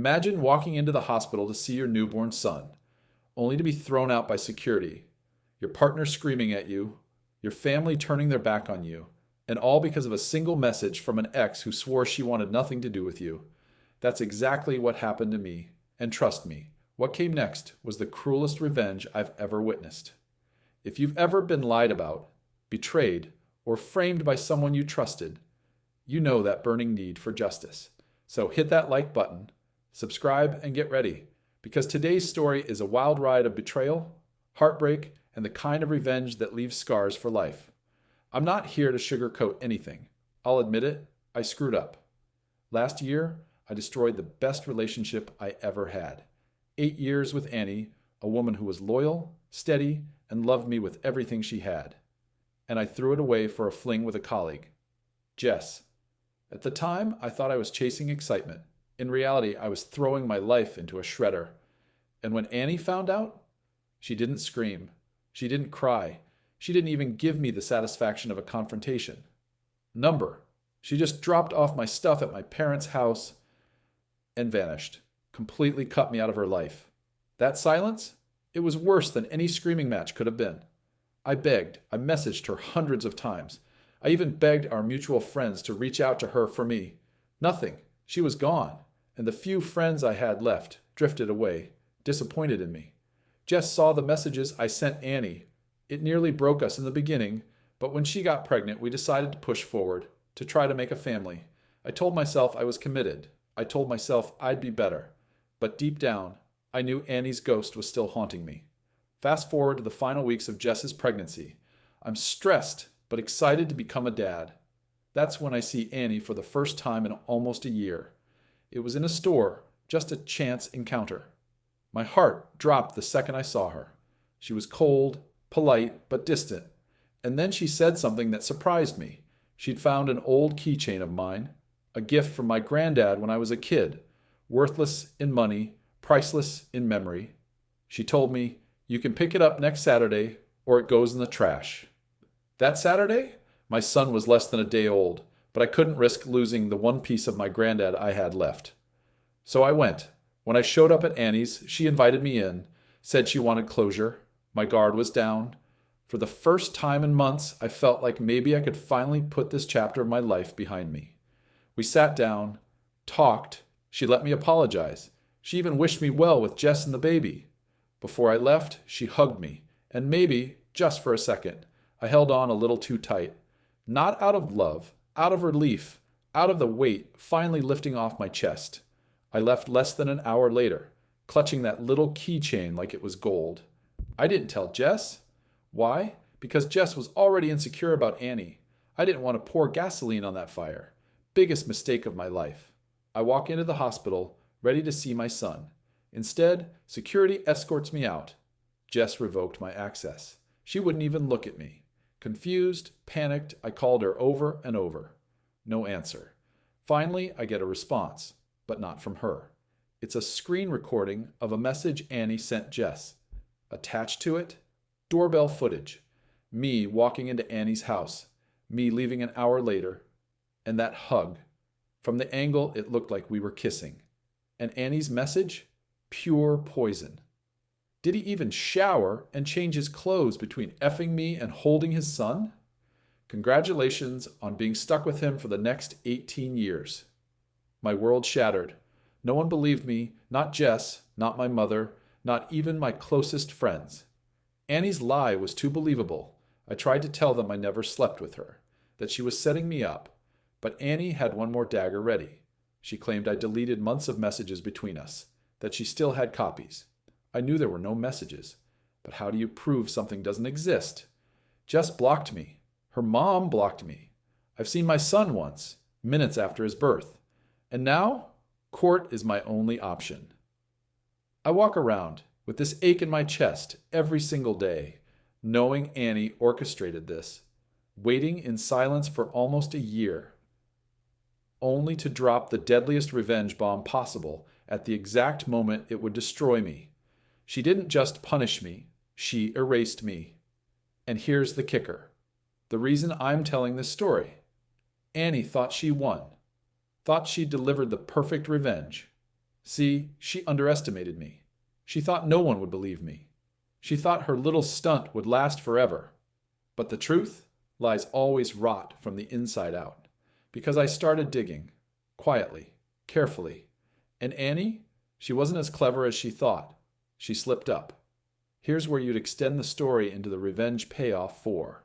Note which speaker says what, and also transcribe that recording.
Speaker 1: Imagine walking into the hospital to see your newborn son, only to be thrown out by security, your partner screaming at you, your family turning their back on you, and all because of a single message from an ex who swore she wanted nothing to do with you. That's exactly what happened to me, and trust me, what came next was the cruelest revenge I've ever witnessed. If you've ever been lied about, betrayed, or framed by someone you trusted, you know that burning need for justice. So hit that like button, subscribe, and get ready, because today's story is a wild ride of betrayal, heartbreak, and the kind of revenge that leaves scars for life. I'm not here to sugarcoat anything. I'll admit it, I screwed up. Last year, I destroyed the best relationship I ever had. 8 years with Annie, a woman who was loyal, steady, and loved me with everything she had. And I threw it away for a fling with a colleague, Jess. At the time, I thought I was chasing excitement. In reality, I was throwing my life into a shredder. And when Annie found out, she didn't scream. She didn't cry. She didn't even give me the satisfaction of a confrontation. She just dropped off my stuff at my parents' house and vanished. Completely cut me out of her life. That silence? It was worse than any screaming match could have been. I begged. I messaged her hundreds of times. I even begged our mutual friends to reach out to her for me. Nothing. She was gone, and the few friends I had left drifted away, disappointed in me. Jess saw the messages I sent Annie. It nearly broke us in the beginning, but when she got pregnant, we decided to push forward, to try to make a family. I told myself I was committed. I told myself I'd be better. But deep down, I knew Annie's ghost was still haunting me. Fast forward to the final weeks of Jess's pregnancy. I'm stressed, but excited to become a dad. That's when I see Annie for the first time in almost a year. It was in a store, just a chance encounter. My heart dropped the second I saw her. She was cold, polite, but distant. And then she said something that surprised me. She'd found an old keychain of mine, a gift from my granddad when I was a kid, worthless in money, priceless in memory. She told me, "You can pick it up next Saturday or it goes in the trash." That Saturday, my son was less than a day old, but I couldn't risk losing the one piece of my granddad I had left. So I went. When I showed up at Annie's, she invited me in, said she wanted closure. My guard was down. For the first time in months, I felt like maybe I could finally put this chapter of my life behind me. We sat down, talked. She let me apologize. She even wished me well with Jess and the baby. Before I left, she hugged me, and maybe, just for a second, I held on a little too tight. Not out of love, out of relief, out of the weight finally lifting off my chest. I left less than an hour later, clutching that little keychain like it was gold. I didn't tell Jess. Why? Because Jess was already insecure about Annie. I didn't want to pour gasoline on that fire. Biggest mistake of my life. I walk into the hospital, ready to see my son. Instead, security escorts me out. Jess revoked my access. She wouldn't even look at me. Confused, panicked, I called her over and over. No answer. Finally, I get a response, but not from her. It's a screen recording of a message Annie sent Jess. Attached to it, doorbell footage. Me walking into Annie's house. Me leaving an hour later. And that hug. From the angle, it looked like we were kissing. And Annie's message? Pure poison. Did he even shower and change his clothes between effing me and holding his son? Congratulations on being stuck with him for the next 18 years. My world shattered. No one believed me, not Jess, not my mother, not even my closest friends. Annie's lie was too believable. I tried to tell them I never slept with her, that she was setting me up. But Annie had one more dagger ready. She claimed I deleted months of messages between us, that she still had copies. I knew there were no messages, but how do you prove something doesn't exist? Jess blocked me. Her mom blocked me. I've seen my son once, minutes after his birth. And now, court is my only option. I walk around with this ache in my chest every single day, knowing Annie orchestrated this, waiting in silence for almost a year, only to drop the deadliest revenge bomb possible at the exact moment it would destroy me. She didn't just punish me, she erased me. And here's the kicker. The reason I'm telling this story. Annie thought she won, thought she delivered the perfect revenge. See, she underestimated me. She thought no one would believe me. She thought her little stunt would last forever. But the truth lies always rot from the inside out. Because I started digging, quietly, carefully. And Annie, she wasn't as clever as she thought. She slipped up. Here's where you'd extend the story into the revenge payoff 4.